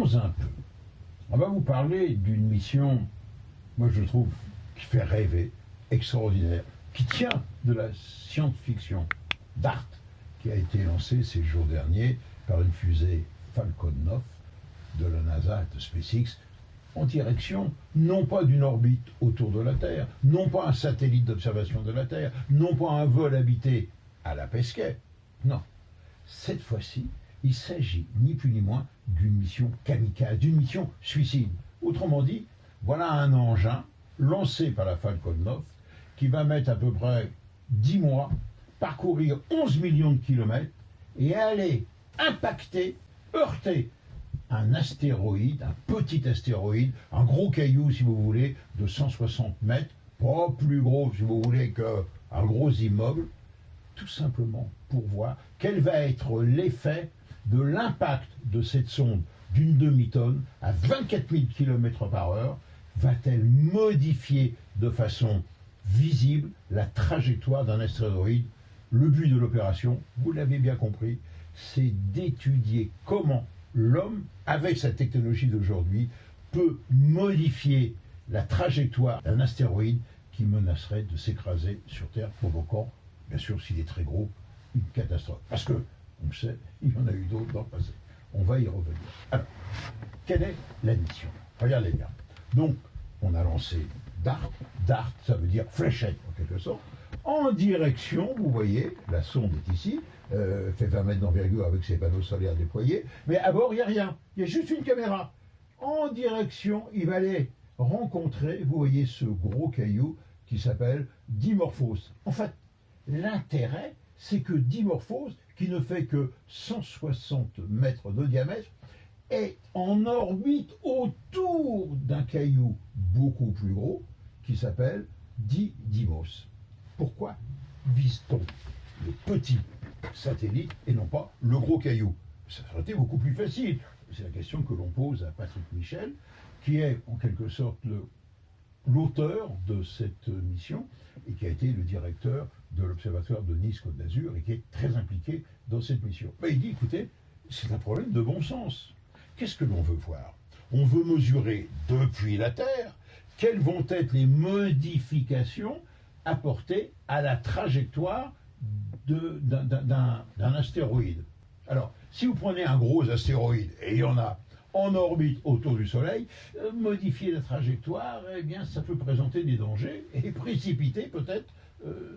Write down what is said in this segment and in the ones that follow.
Varions un peu. On va vous parler d'une mission, moi je trouve, qui fait rêver, extraordinaire, qui tient de la science-fiction DART, qui a été lancée ces jours derniers par une fusée Falcon 9 de la NASA et de SpaceX, en direction non pas d'une orbite autour de la Terre, non pas un satellite d'observation de la Terre, non pas un vol habité à la Pesquet. Non, cette fois-ci, il s'agit ni plus ni moins d'une mission kamikaze, d'une mission suicide. Autrement dit, voilà un engin lancé par la Falcon 9 qui va mettre à peu près 10 mois, parcourir 11 millions de kilomètres et aller impacter, heurter un astéroïde, un petit astéroïde, un gros caillou si vous voulez, de 160 mètres, pas plus gros si vous voulez qu'un gros immeuble, tout simplement pour voir quel va être l'effet de l'impact de cette sonde d'une demi-tonne à 24 000 km par heure. Va-t-elle modifier de façon visible la trajectoire d'un astéroïde? Le but de l'opération, vous l'avez bien compris, c'est d'étudier comment l'homme, avec sa technologie d'aujourd'hui, peut modifier la trajectoire d'un astéroïde qui menacerait de s'écraser sur Terre, provoquant, bien sûr s'il est très gros, une catastrophe. Parce que, on le sait, il y en a eu d'autres dans le passé. On va y revenir. Alors, quelle est la mission? Regardez bien. Donc, on a lancé DART. DART, ça veut dire fléchette, en quelque sorte. En direction, vous voyez, la sonde est ici, fait 20 mètres d'envergure avec ses panneaux solaires déployés, mais à bord, il n'y a rien. Il y a juste une caméra. En direction, il va aller rencontrer, vous voyez, ce gros caillou qui s'appelle Dimorphos. En fait, l'intérêt, c'est que Dimorphos, qui ne fait que 160 mètres de diamètre, est en orbite autour d'un caillou beaucoup plus gros qui s'appelle Didymos. Pourquoi vise-t-on le petit satellite et non pas le gros caillou? Ça aurait été beaucoup plus facile. C'est la question que l'on pose à Patrick Michel, qui est en quelque sorte l'auteur de cette mission et qui a été le directeur de l'Observatoire de Nice-Côte d'Azur et qui est très impliqué dans cette mission. Ben, il dit, écoutez, c'est un problème de bon sens. Qu'est-ce que l'on veut voir? On veut mesurer depuis la Terre quelles vont être les modifications apportées à la trajectoire d'un astéroïde. Alors, si vous prenez un gros astéroïde, et il y en a en orbite autour du Soleil, modifier la trajectoire, eh bien, ça peut présenter des dangers et précipiter peut-être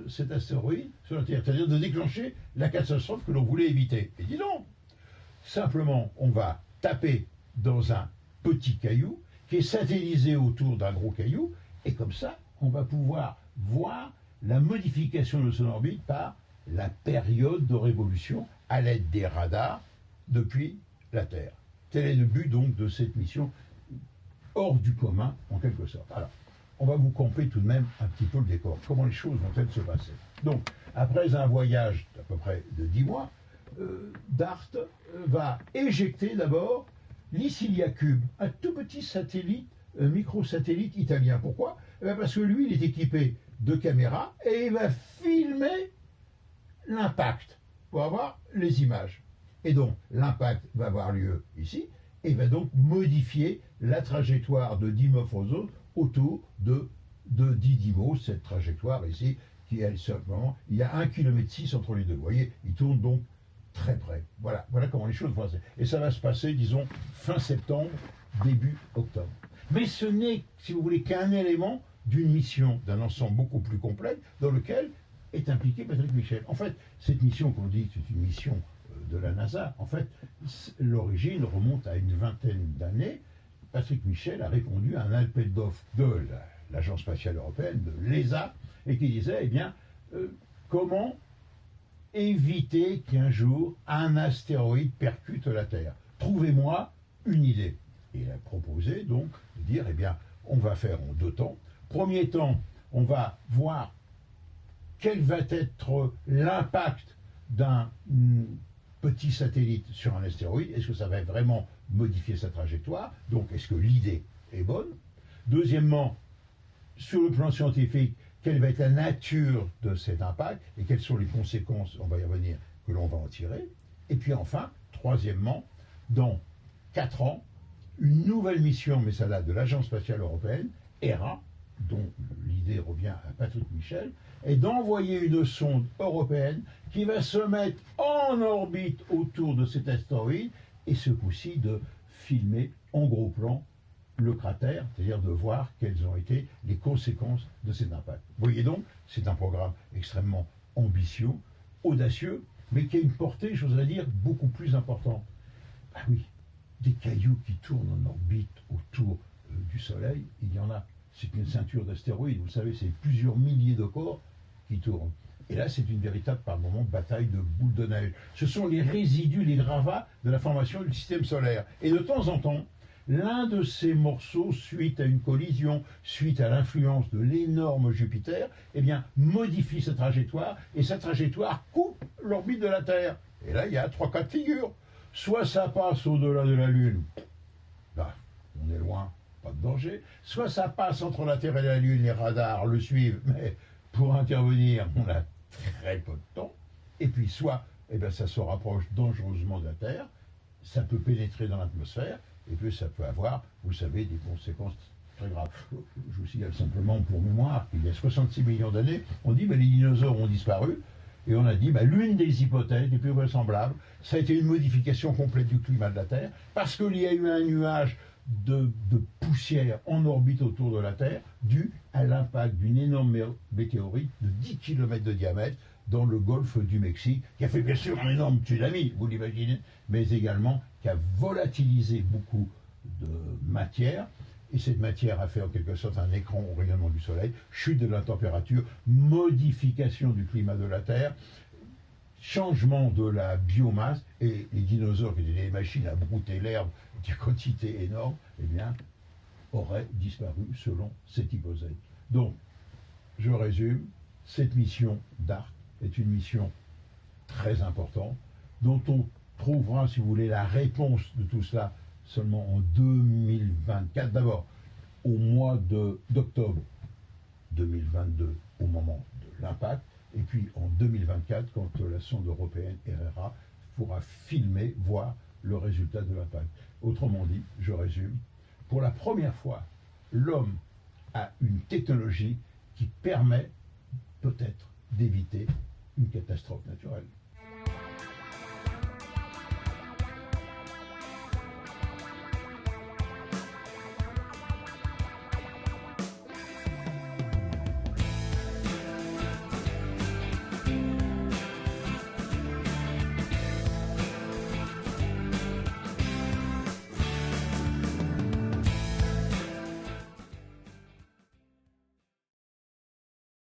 cet astéroïde sur la Terre, c'est-à-dire de déclencher la catastrophe que l'on voulait éviter. Et dis donc, simplement, on va taper dans un petit caillou qui est satellisé autour d'un gros caillou, et comme ça, on va pouvoir voir la modification de son orbite par la période de révolution à l'aide des radars depuis la Terre. Tel est le but donc de cette mission hors du commun en quelque sorte. Alors, on va vous camper tout de même un petit peu le décor. Comment les choses vont-elles se passer? Donc, après un voyage d'à peu près de 10 mois, DART va éjecter d'abord l'Icilia Cube, un tout petit satellite, microsatellite italien. Pourquoi? Parce que lui, il est équipé de caméras et il va filmer l'impact pour avoir les images. Et donc, l'impact va avoir lieu ici et va donc modifier la trajectoire de Dimorphos autour de Didymos, cette trajectoire ici, qui est simplement, il y a 1,6 km entre les deux. Vous voyez, il tourne donc très près. Voilà comment les choses vont se passer. Et ça va se passer, disons, fin septembre, début octobre. Mais ce n'est, si vous voulez, qu'un élément d'une mission, d'un ensemble beaucoup plus complet, dans lequel est impliqué Patrick Michel. En fait, cette mission, comme on dit, c'est une mission de la NASA. En fait, l'origine remonte à une vingtaine d'années. Patrick Michel a répondu à un appel d'offres de l'Agence spatiale européenne, de l'ESA, et qui disait, eh bien, comment éviter qu'un jour un astéroïde percute la Terre. Trouvez-moi une idée. Et il a proposé donc de dire, eh bien, on va faire en 2 temps. Premier temps, on va voir quel va être l'impact d'un petit satellite sur un astéroïde. Est-ce que ça va vraiment modifier sa trajectoire? Donc, est-ce que l'idée est bonne? Deuxièmement, sur le plan scientifique, quelle va être la nature de cet impact et quelles sont les conséquences, on va y revenir, que l'on va en tirer. Et puis enfin, troisièmement, dans 4 ans, une nouvelle mission, mais ça date de l'Agence spatiale européenne, ERA, dont l'idée revient à Patrick Michel, est d'envoyer une sonde européenne qui va se mettre en orbite autour de cet astéroïde et ce coup-ci de filmer en gros plan le cratère, c'est-à-dire de voir quelles ont été les conséquences de cet impact. Vous voyez donc, c'est un programme extrêmement ambitieux, audacieux, mais qui a une portée, j'oserais dire, beaucoup plus importante. Ah oui, des cailloux qui tournent en orbite autour du Soleil, il y en a. C'est une ceinture d'astéroïdes, vous savez, c'est plusieurs milliers de corps qui tournent. Et là, c'est une véritable, par moment, bataille de boules de neige. Ce sont les résidus, les gravats de la formation du système solaire. Et de temps en temps, l'un de ces morceaux, suite à une collision, suite à l'influence de l'énorme Jupiter, eh bien, modifie sa trajectoire, et sa trajectoire coupe l'orbite de la Terre. Et là, il y a 3 cas de figure. Soit ça passe au-delà de la Lune, là, on est loin, pas de danger. Soit ça passe entre la Terre et la Lune, les radars le suivent, mais pour intervenir, on a très peu de temps. Et puis soit, eh bien, ça se rapproche dangereusement de la Terre, ça peut pénétrer dans l'atmosphère, et puis ça peut avoir, vous savez, des conséquences très graves. Je vous signale simplement pour mémoire qu'il y a 66 millions d'années, on dit que les dinosaures ont disparu, et on a dit l'une des hypothèses les plus vraisemblables, ça a été une modification complète du climat de la Terre, parce qu'il y a eu un nuage de poussière en orbite autour de la Terre, dû à l'impact d'une énorme météorite de 10 km de diamètre dans le golfe du Mexique, qui a fait bien sûr un énorme tsunami, vous l'imaginez, mais également qui a volatilisé beaucoup de matière, et cette matière a fait en quelque sorte un écran au rayonnement du Soleil, chute de la température, modification du climat de la Terre, changement de la biomasse, et les dinosaures, qui étaient des machines à brouter l'herbe d'une quantité énorme, eh bien, auraient disparu selon cette hypothèse. Donc, je résume, cette mission DART est une mission très importante, dont on trouvera, si vous voulez, la réponse de tout cela seulement en 2024. D'abord, au mois d'octobre 2022, au moment de l'impact, et puis en 2024, quand la sonde européenne ERA pourra filmer, voir le résultat de l'impact. Autrement dit, je résume, pour la première fois, l'homme a une technologie qui permet peut-être d'éviter une catastrophe naturelle.